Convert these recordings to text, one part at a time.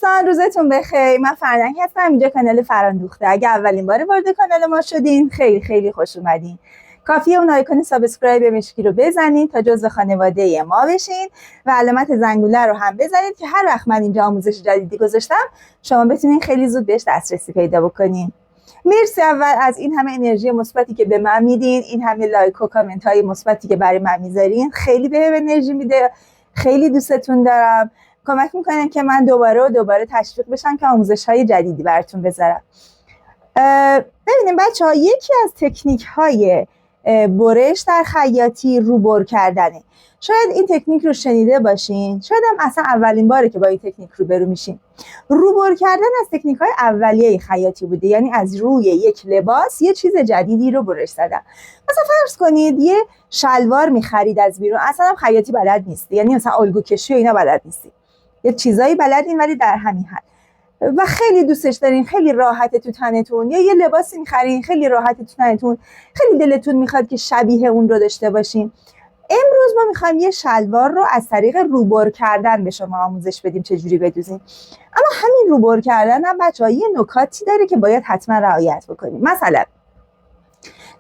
دوستان روزتون بخیر. من فرنک هستم، اینجا کانال فراندوخته. اگه اولین بار وارد کانال ما شدین خیلی خیلی خوش اومدین. کافیه اون آیکون سابسکرایب مشکی رو بزنید تا جزو خانواده ما بشین و علامت زنگوله رو هم بزنید که هر وقت من اینجا آموزش جدیدی گذاشتم شما بتونین خیلی زود بهش دسترسی پیدا بکنین. مرسی اول از این همه انرژی مثبتی که به من میدین، این همه لایک و کامنت های مثبتی که برای من میذارین، خیلی بهم انرژی میده. خیلی دوستتون دارم. کمک میکنن که من دوباره تشویق بشم که آموزش های جدیدی براتون بذارم. ببینیم بچه ها، یکی از تکنیک های برش در خیاطی روبر کردنه. شاید این تکنیک رو شنیده باشین، شاید هم اصلا اولین باره که با این تکنیک روبرو میشین. روبر کردن از تکنیک های اولیه خیاطی بوده، یعنی از روی یک لباس یه چیز جدیدی رو برش زدن. مثلا فرض کنید یه شلوار میخرید از بیرون، اصلا هم خیاطی بلد نیستی، یعنی مثلا الگو کشی و اینا بلد نیستی، یه چیزایی بلدین ولی در همین حد و خیلی دوستش دارین، خیلی راحته تو تنتون، یا یه لباسی میخرین خیلی راحته تو تنتون، خیلی دلتون میخواد که شبیه اون رو داشته باشین. امروز ما میخوایم یه شلوار رو از طریق روبر کردن به شما آموزش بدیم چجوری بدوزین. اما همین روبر کردن هم بچه‌ها یه نکاتی داره که باید حتما رعایت بکنید. مثلا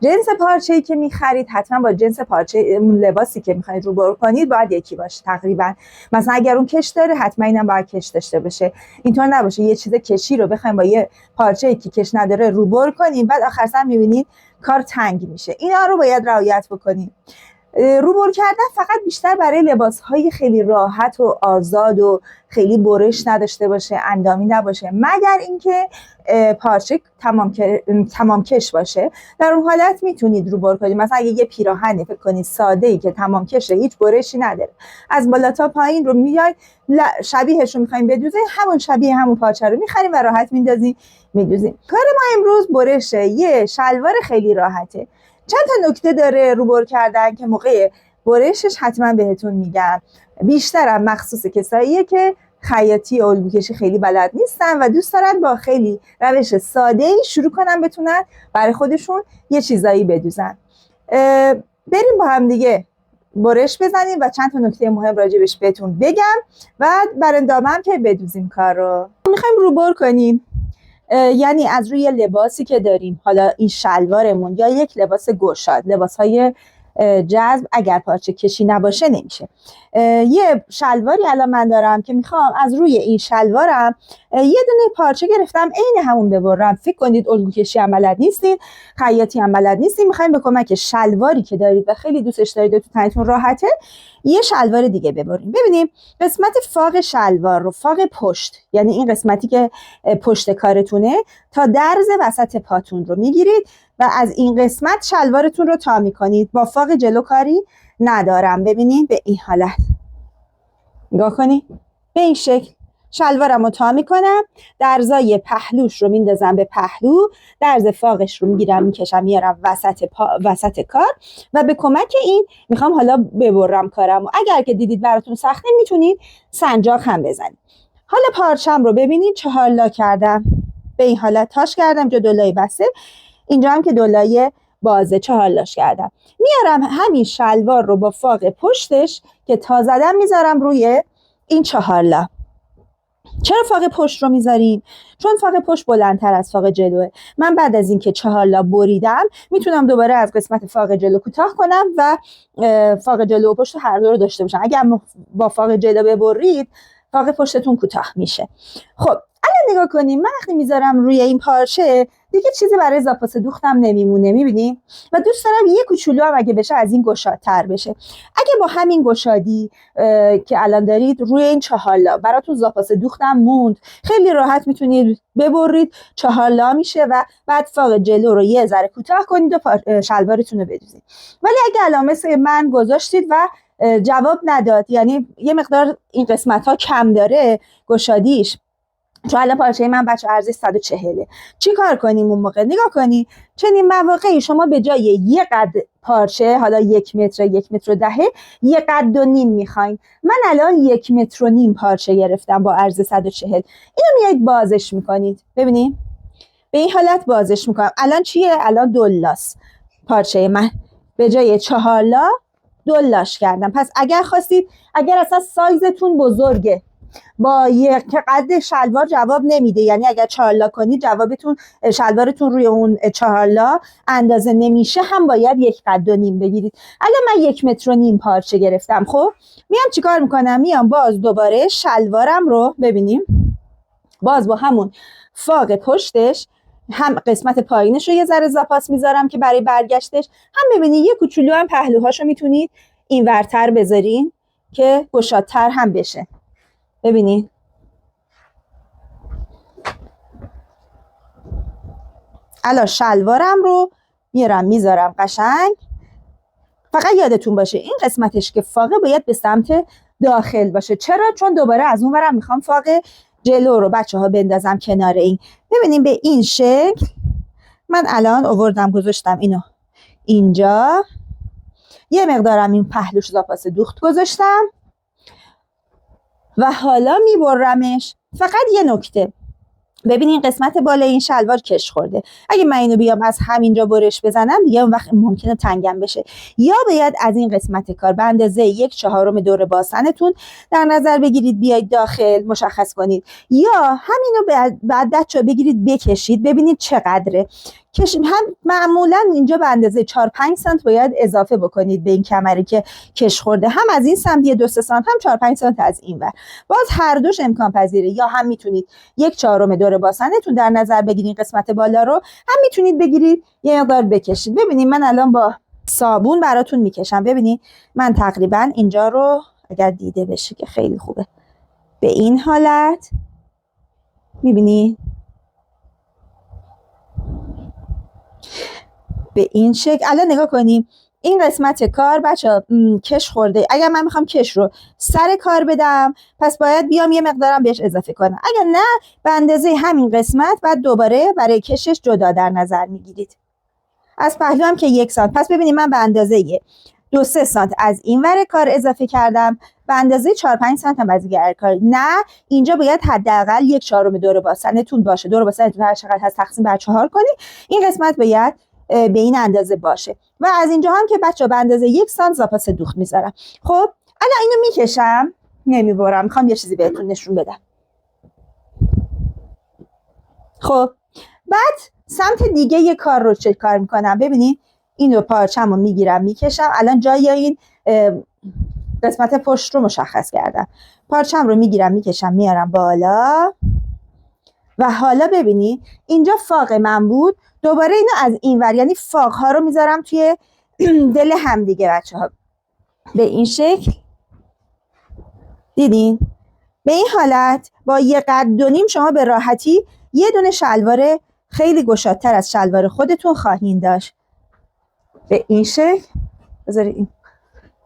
جنس پارچه‌ای که می‌خرید حتما با جنس پارچه اون لباسی که می‌خواید روبر کنید باید یکی باشه تقریبا. مثلا اگر اون کش داره حتما اینم باید کش داشته باشه. اینطور نباشه یه چیز کشی رو بخوایم با یه پارچه‌ای که کش نداره روبر کنیم بعد آخر سر می‌بینید کار تنگ میشه. اینا رو باید رعایت بکنید. روبر کردن فقط بیشتر برای لباس‌های خیلی راحت و آزاد و خیلی برش نداشته باشه، اندامی نباشه، مگر اینکه پارچه تمام کش باشه. در اون حالت میتونید روبر کنید. مثلا اگه یه پیراهن فکر کنید ساده‌ای که تمام کشه، هیچ برشی نداره، از بالا تا پایین رو میاید شبیهش رو می‌خوایم بدوزین، همون شبیه همون پارچه رو می‌خریم و راحت می‌دوزین. کار ما امروز برشه یه شلوار خیلی راحته. چند تا نکته داره روبر کردن که موقع برشش حتما بهتون میگم. بیشترم مخصوص کساییه که خیاطی و الگو کشی خیلی بلد نیستن و دوست دارن با خیلی روش ساده‌ای شروع کنن بتونن برای خودشون یه چیزایی بدوزن. بریم با هم دیگه برش بزنیم و چند تا نکته مهم راجبش بهتون بگم و برندامم که بدوزیم کار رو. میخوایم روبر کنیم، یعنی از روی لباسی که داریم، حالا این شلوارمون یا یک لباس گشاد، لباس‌های جذب اگر پارچه کشی نباشه نمیشه. یه شلواری الان من دارم که میخوام از روی این شلوارم یه دونه پارچه گرفتم عین همون ببرم. فکر کنید الگو کشی هم بلد نیستین، خیاطی هم بلد نیستین، میخوایم به کمک شلواری که دارید و خیلی دوستش دارید و تو تنتون راحته یه شلوار دیگه ببریم. ببینیم قسمت فاق شلوار رو، فاق پشت، یعنی این قسمتی که پشت کارتونه، تا درز وسط پاتون رو میگیرید و از این قسمت شلوارتون رو تا میکنید. با فاق جلو کاری ندارم. ببینید به این حالت نگاه کنید، به این شکل شلوارم رو تا میکنم، درزای پهلوش رو میندازم به پهلو، درز فاقش رو میگیرم میکشم میارم وسط کار و به کمک این میخوام حالا ببرم کارم. اگر که دیدید براتون سخته میتونید سنجاق هم بزنید. حالا پارچم رو ببینید 4 لا کردم، به این حالت تاش کردم، جو دولای بسته، اینجا هم که دولای بازه 4 لاش کردم. میارم همین شلوار رو با فاق پشتش که تا زدم میذارم روی این 4 لا. چرا فاق پشت رو میذاریم؟ چون فاق پشت بلندتر از فاق جلوه. من بعد از اینکه 4 لا بریدم میتونم دوباره از قسمت فاق جلو کوتاه کنم و فاق جلو و پشت هر دو رو داشته باشم. اگر با فاق جلو ببرید فاق پشتتون کوتاه میشه. خب الان نگاه کنیم، من وقتی میذارم روی این پارچه دیگه چیزی برای زاپاس دوختم نمیمونه، میبینیم؟ و دوست دارم یه کوچولو هم اگه بشه از این گشادتر بشه. اگه با همین گشادی که الان دارید روی این 4 لا براتون زاپاس دوختم موند، خیلی راحت میتونید ببرید، 4 لا میشه و بعد فاق جلو رو یه ذره کوتاه کنید و شلوارتون رو بدوزید. ولی اگه الان مثل من گذاشتید و جواب نداد، یعنی یه مقدار این قسمت ها کم داره گشادیش، چون الان پارچه من بچه ارزش 140، چی کار کنیم اون موقع؟ نگاه کنی چنین مواقعی شما به جای یه قد پارچه، حالا 1 متر 1 متر و 10، 1 قد و نیم میخواین. من الان 1 متر و نیم پارچه گرفتم با عرض 140، اینو میایید بازش میکنید. ببینید به این حالت بازش میکنم. الان چیه؟ الان 2 لاست پارچه من، به جای 4 لا 2 لاش کردم. پس اگر خواستید، اگر اصلا سایزتون بزرگه با یک قد شلوار جواب نمیده، یعنی اگر 4 لا کنید جوابتون شلوارتون روی اون 4 لا اندازه نمیشه، هم باید 1.5 قد بگیرید. الان من 1.5 متر پارچه گرفتم. خب میام چیکار میکنم؟ میام باز دوباره شلوارم رو ببینیم، باز با همون فاق پشتش هم قسمت پایینش رو یه ذره زاپاس میذارم که برای برگشتش، هم ببینید یه کوچولو هم پهلوهاشو میتونید این ورتر بذارین که گشادتر هم بشه. ببینید الان شلوارم رو میذارم قشنگ. فقط یادتون باشه این قسمتش که فاقه باید به سمت داخل باشه. چرا؟ چون دوباره از اون ورم میخوام فاق جلو رو بچه ها بندازم کنار این. ببینیم به این شکل من الان آوردم گذاشتم اینو اینجا، یه مقدارم این پهلوش زاپاس دوخت گذاشتم و حالا میبرمش. فقط یه نکته، ببینین قسمت بالای این شلوار کش خورده. اگه من اینو بیام از همینجا برش بزنم دیگه اون وقت ممکنه تنگم بشه. یا باید از این قسمت کار به اندازه 1/4 دور باسنتون در نظر بگیرید بیاید داخل مشخص کنید، یا همینو بعد بچه‌ها بگیرید بکشید ببینید چقدره. هم معمولا اینجا به اندازه 4-5 سانت باید اضافه بکنید به این کمری که کش خورده، هم از این سمت 2-3 سانت، هم 4-5 سانت از این ور. باز هر دوش امکان پذیره. یا هم میتونید 1/4 دور باسنتون در نظر بگیرید قسمت بالا رو، هم میتونید بگیرید یه مقدار بکشید. ببینید من الان با صابون براتون میکشم. ببینید من تقریبا اینجا رو اگر دیده بشه که خیلی خوبه، به این حالت میبینید، به این شکل. الان نگاه کنیم این قسمت کار بچه کش خورده. اگر من میخوام کش رو سر کار بدم پس باید بیام یه مقدارم بهش اضافه کنم. اگر نه به اندازه همین قسمت بعد دوباره برای کشش جدا در نظر میگیرید. از پهلو هم که 1 سانت. پس ببینید من به اندازه 2-3 سانت از این ور کار اضافه کردم، به اندازه 4-5 سانت هم از این کار. نه اینجا باید حداقل 1/4 دور باسنتون باشه. دور باسنتون هر چقدر هست تقسیم بر 4 کنید. این قسمت باید به این اندازه باشه و از اینجا هم که بچه به اندازه 1 سانت زاپاس دوخت میذارم. خب الان اینو میکشم، نمیبرم، میخوام یه چیزی بهتون نشون بدم. خب بعد سمت دیگه یه کار رو چه کار میکنم؟ ببینید اینو پارچه‌مو میگیرم میکشم. الان جای این قسمت پشت رو مشخص کردم. پارچه‌م رو میگیرم میکشم میارم بالا و حالا ببینید اینجا فاق من بود، دوباره اینو از این ور، یعنی فاق ها رو میذارم توی دل هم دیگه بچه ها به این شکل. دیدین؟ به این حالت با 1.5 قد شما به راحتی یه دونه شلوار خیلی گشادتر از شلوار خودتون خواهید داشت. به این شکل. بذارید این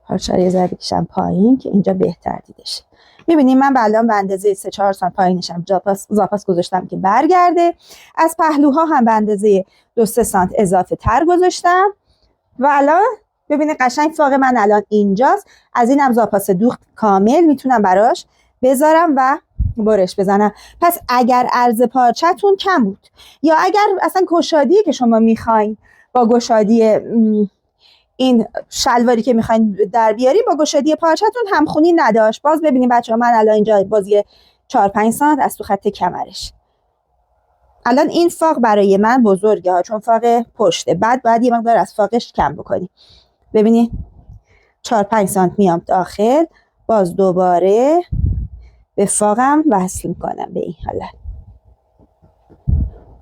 پارچه رو یه ذره بکشم پایین که اینجا بهتر دیده شه. میبینید من الان به اندازه 3-4 سانت پایینشم زاپاس گذاشتم که برگرده. از پهلوها هم به اندازه 2-3 سانت اضافه تر گذاشتم و الان ببینید قشنگ فاق من الان اینجاست. از اینم زاپاس دوخت کامل میتونم براش بذارم و برش بزنم. پس اگر عرض پارچه‌تون کم بود یا اگر اصلا گشادی که شما میخواین با گشادی این شلواری که میخواین در بیاری با گشادی پارچه‌تون همخونی نداشت، باز ببینید بچه‌ها من الان اینجا بازی 4-5 سانت از تو خط کمرش. الان این فاق برای من بزرگه ها چون فاق پشته، بعد باید یه مقدار از فاقش کم بکنی. ببینید 4-5 سانت میام داخل، باز دوباره به فاقم وصل میکنم به این حالت.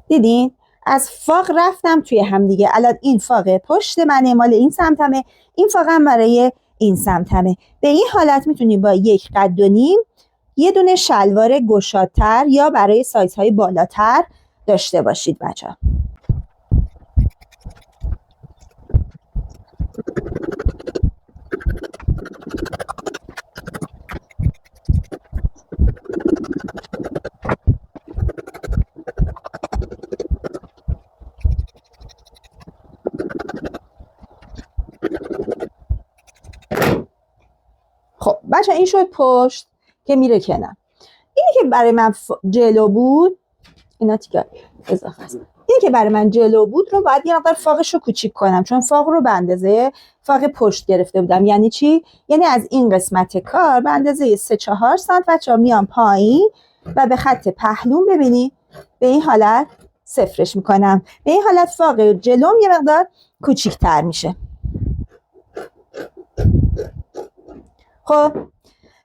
دیدین؟ از فاق رفتم توی هم دیگه. الان این فاق پشت من مال این سمتمه، این فاقم برای این سمتمه. به این حالت میتونید با 1.5 قد یه دونه شلوار گشادتر یا برای سایزهای بالاتر داشته باشید بچه‌ها. خب بچه این شد پشت که میره کنم. اینی که برای من جلو بود، اینا تیکه اضافه است. اینی که برای من جلو بود رو باید یه مقدار فاقش رو کوچیک کنم چون فاق رو به اندازه فاق پشت گرفته بودم. یعنی چی؟ یعنی از این قسمت کار به اندازه 3-4 سانت بچه‌ها میام پایین و به خط پهلوم ببینی به این حالت صفرش میکنم. به این حالت فاق جلوم یه مقدار کوچیک‌تر میشه. خب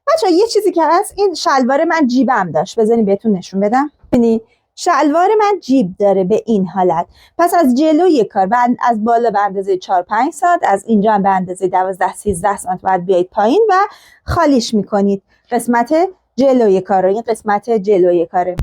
بچه‌ها یه چیزی که هست، این شلوار من جیبم داشت، بذارین بهتون نشون بدم. ببینید شلوار من جیب داره به این حالت. پس از جلوی کار از بالا به اندازه 4-5 سانت، از اینجا هم به اندازه 12-13 سانت باید بیایید پایین و خالیش میکنید قسمت جلوی کار رو. این قسمت جلوی کاره.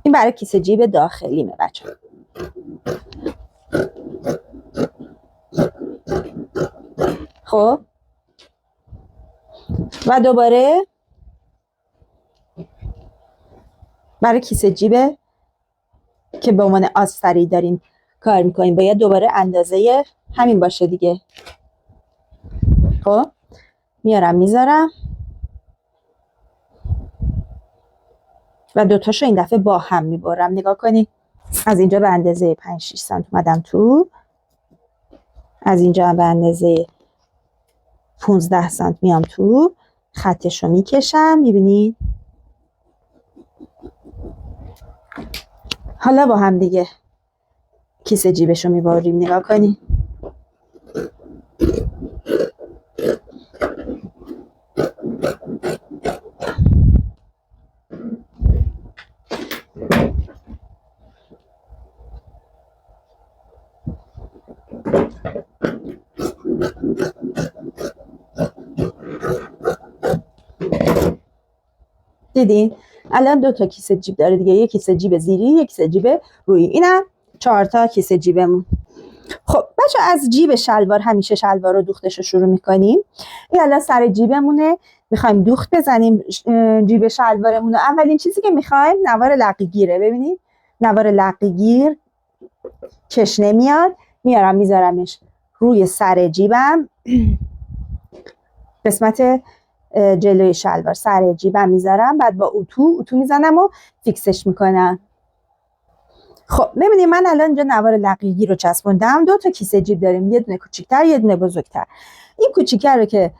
این برای کیسه جیب داخلیمه بچه. خب و دوباره برای کیسه جیب که به عنوان آستری داریم کار میکنیم باید دوباره اندازه همین باشه دیگه. خب میارم میذارم و دوتاشو این دفعه با هم میبرم. نگاه کنی از اینجا به اندازه 5-6 سانت اومدم تو، از اینجا به اندازه 15 سانت میام تو، خطشو میکشم. میبینید حالا با هم دیگه کیسه جیبشو میبریم. نگاه کنی دیدین الان 2 تا کیسه جیب داره دیگه، یک کیسه جیب زیری، یک کیسه جیب روی. اینم 4 تا کیسه جیبمون. خب بچه از جیب شلوار همیشه شلوار رو دوختش رو شروع میکنیم. این الان سر جیبمونه، میخوایم دوخت بزنیم جیب شلوارمون رو. اولین چیزی که میخوایم نوار لقی گیره. ببینید نوار لقی گیر کش نمیاد، میارم میذارمش روی سر جیبم قسمت جلوی شلوار سر جیبم میذارم، بعد با اتو میزنم و فیکسش میکنم. خب ببینید من الان اینجا نوار لقیگی رو چسبوندم. 2 تا کیسه جیب داریم، یه دونه کوچیک‌تر یه دونه بزرگتر. این کوچیک‌تر رو که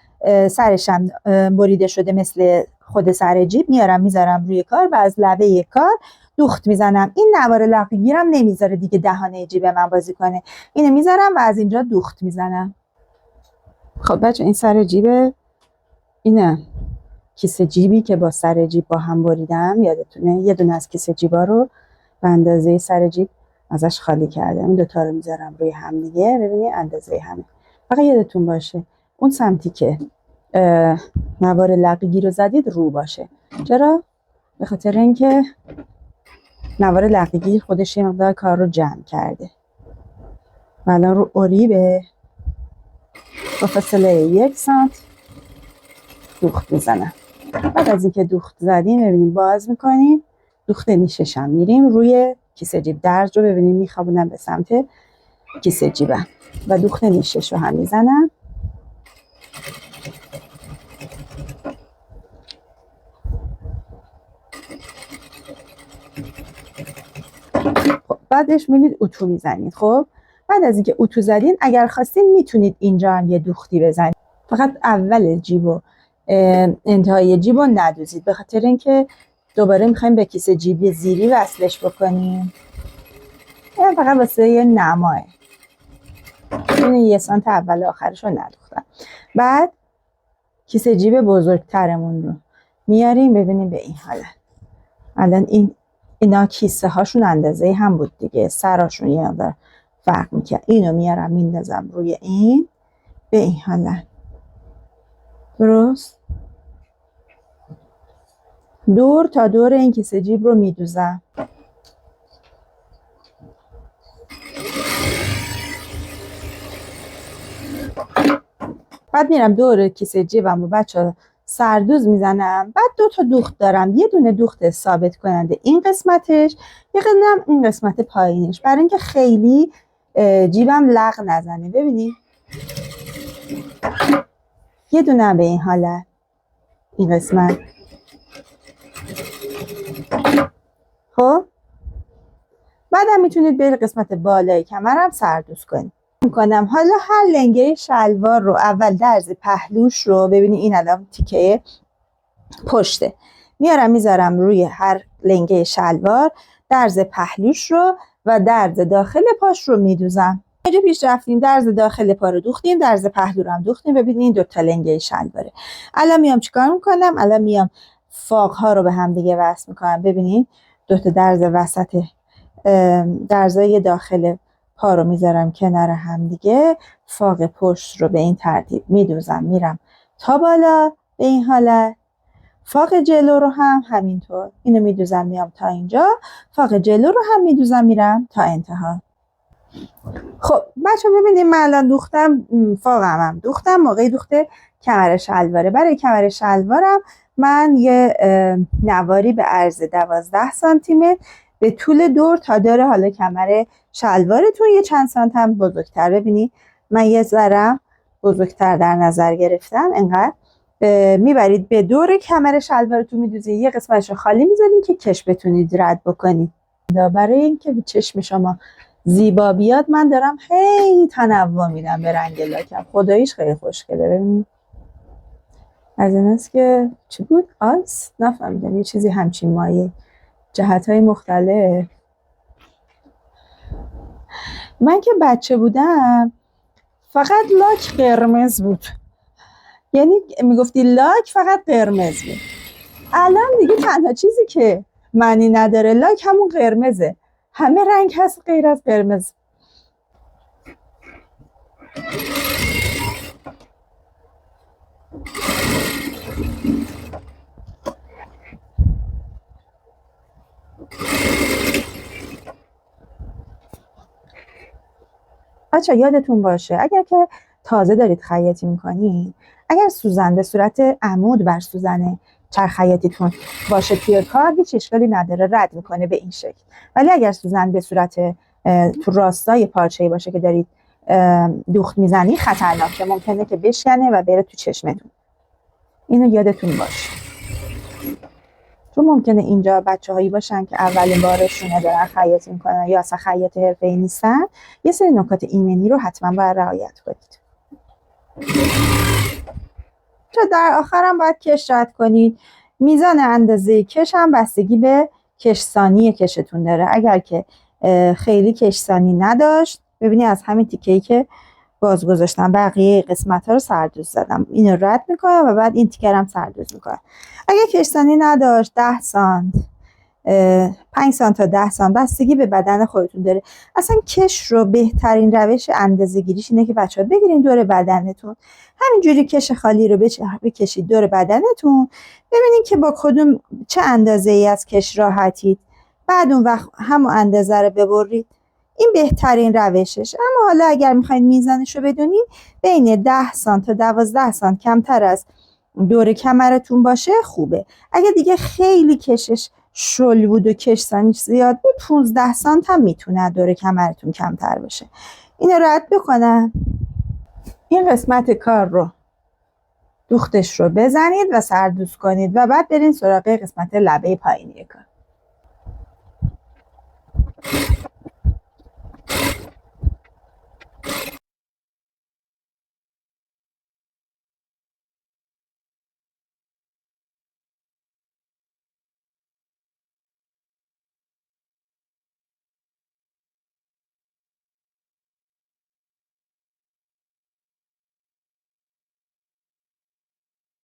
سرش هم بریده شده مثل خود سر جیب میارم میذارم روی کار و از لبه کار دوخت میزنم. این نوار لقیگیرم نمیذاره دیگه دهانه جیب من بازی کنه، اینو میذارم و از اینجا دوخت میزنم. خب بچه این سر جیب، اینه کیسه جیبی که با سر جیب با هم بریدم، یادتونه یه دونه از کیسه جیبا رو به اندازه سر جیب ازش خالی کردم. این 2 تا رو میذارم روی هم دیگه. ببینید اندازه همه. فقط یادتون باشه اون سمتی که نوار لقیگی رو زدید رو باشه. چرا؟ به خاطر اینکه نوار لقیگی خودش یه مقدار کار رو جمع کرده. و الان رو اوریبه با فاصله 1 سانت دوخت میزنم. بعد از اینکه دوخت زدیم ببینیم باز میکنیم، دوخت نیشش هم میریم روی کیسه جیب. درج رو ببینیم میخوابونم به سمت کیسه جیبم و دوخت نیشش رو هم میزنم. خب بعدش میبینید اتو میزنید. خب بعد از اینکه اتو زدین اگر خواستین میتونید اینجا هم یه دوختی بزنید، فقط اول جیب و انتهای جیب رو ندوزید، به خاطر اینکه دوباره میخوایم به کیسه جیبی زیری وصلش بکنیم. این فقط واسه یه نماه. این 1 سانت اول آخرش رو ندوختم. بعد کیسه جیب بزرگترمون رو میاریم. ببینیم به این حالت. الان اینا کیسه هاشون اندازه هم بود دیگه، سراشون یه مقدار فرق میکنه. اینو میارم میندازم روی این به این حالت. درست دور تا دور این کیسه جیب رو میدوزم. بعد میرم دور کیسه جیبم و بچه سردوز میزنم. بعد 2 تا دوخت دارم، یه دونه دوخت ثابت کننده این قسمتش، یه دونه این قسمت پایینش، برای اینکه خیلی جیبم لق نزنه. ببینید یه دونه به این حالت این قسمت. خب بعدم میتونید به قسمت بالای کمرم سردوز کنید. میکنم حالا هر لنگه شلوار رو اول درز پهلوش رو ببینید، این الان تیکه پشته، میارم میذارم روی هر لنگه شلوار درز پهلوش رو و درز داخل پاش رو میدوزم. اینجا پیش رفتیم درز داخل پا رو دوختیم، درز پهلو رو هم دوختیم. ببینید این دوتا لنگه شلواره. الان میام چیکار میکنم؟ الان میام فاقها رو به هم دیگه وصل میکنم. ببینید دوتا درز وسط درزای داخل پا رو میذارم کنار هم دیگه، فاق پشت رو به این ترتیب میدوزم میرم تا بالا به این حالت. فاق جلو رو هم همینطور اینو میدوزم میام تا اینجا، فاق جلو رو هم میدوزم میرم تا انتها. خب بچه ببینید من الان دوختم، فاقم هم دوختم. موقعی دوخته کمر شلواره، برای کمر شلوارم من یه نواری به عرض 12 سانتی متر به طول دور تا داره حالا کمر شلوارتون یه چند سانت هم بزرگتر. ببینید من یه ذره بزرگتر در نظر گرفتم. انقدر میبرید به دور کمر شلوارتون میدوزید، یه قسمتش رو خالی میذارین که کش بتونید رد بکنید. برای اینکه به چشم شما زیبا بیاد من دارم خیلی تنوع میدم به رنگ لاکم. خداییش خیلی خوشگله. ببینید از این است که چی بود؟ آیس؟ نفهمیدم، یه چیزی همچین مایه، جهت‌های مختلف. من که بچه بودم فقط لاک قرمز بود، یعنی میگفتی لاک فقط قرمز بود. الان دیگه تنها چیزی که معنی نداره لاک همون قرمزه، همه رنگ هست غیر از قرمز. بچه یادتون باشه اگر که تازه دارید خیاطی میکنید، اگر سوزن به صورت عمود بر سوزن چرخ خیاطیتون باشه توی کار هیچ اشکالی نداره، رد میکنه به این شکل. ولی اگر سوزن به صورت تو راستای پارچه‌ای باشه که دارید دوخت میزنی خطرناکه، ممکنه که بشکنه و بره تو چشمتون. اینو یادتون باشه، چون ممکنه اینجا بچه‌هایی باشن که اولین بارشونه دارن خیاطی میکنن یا اصلا خیاط حرفه‌ای نیستن. یه سری نکات ایمنی رو حتما باید رعایت کنید. تا در آخرم باید کش رد کنید. میزان اندازه کش هم بستگی به کشسانی کشتون داره. اگر که خیلی کشسانی نداشت، ببینید از همین تیکه‌ای که باز گذاشتم بقیه قسمت ها رو سردوز زدم، اینو رد میکنم و بعد این تیکه هم سردوز میکنم. اگه کشسانی نداشت 10 سانت 5 سانت تا 10 سانت بستگی به بدن خودتون داره. اصلا کش رو بهترین روش اندازه گیریش اینه که بچه‌ها بگیرین دور بدنتون، همینجوری کش خالی رو بکشید دور بدنتون، ببینین که با کدوم چه اندازه‌ای از کش راحتید، بعد اون وقت همون اندازه رو ببرید. این بهترین روشش. اما حالا اگر میخواید میزانش رو بدونین بین 10 سانت تا 12 سانت کمتر از دور کمرتون باشه خوبه. اگه دیگه خیلی کشش شل بود و کشسانیش زیاد بود 15 سانت هم میتونه دور کمرتون کمتر باشه. اینو رد بکنم. این قسمت کار رو دوختش رو بزنید و سردوز کنید و بعد برین سراغ قسمت لبه پایینی کار.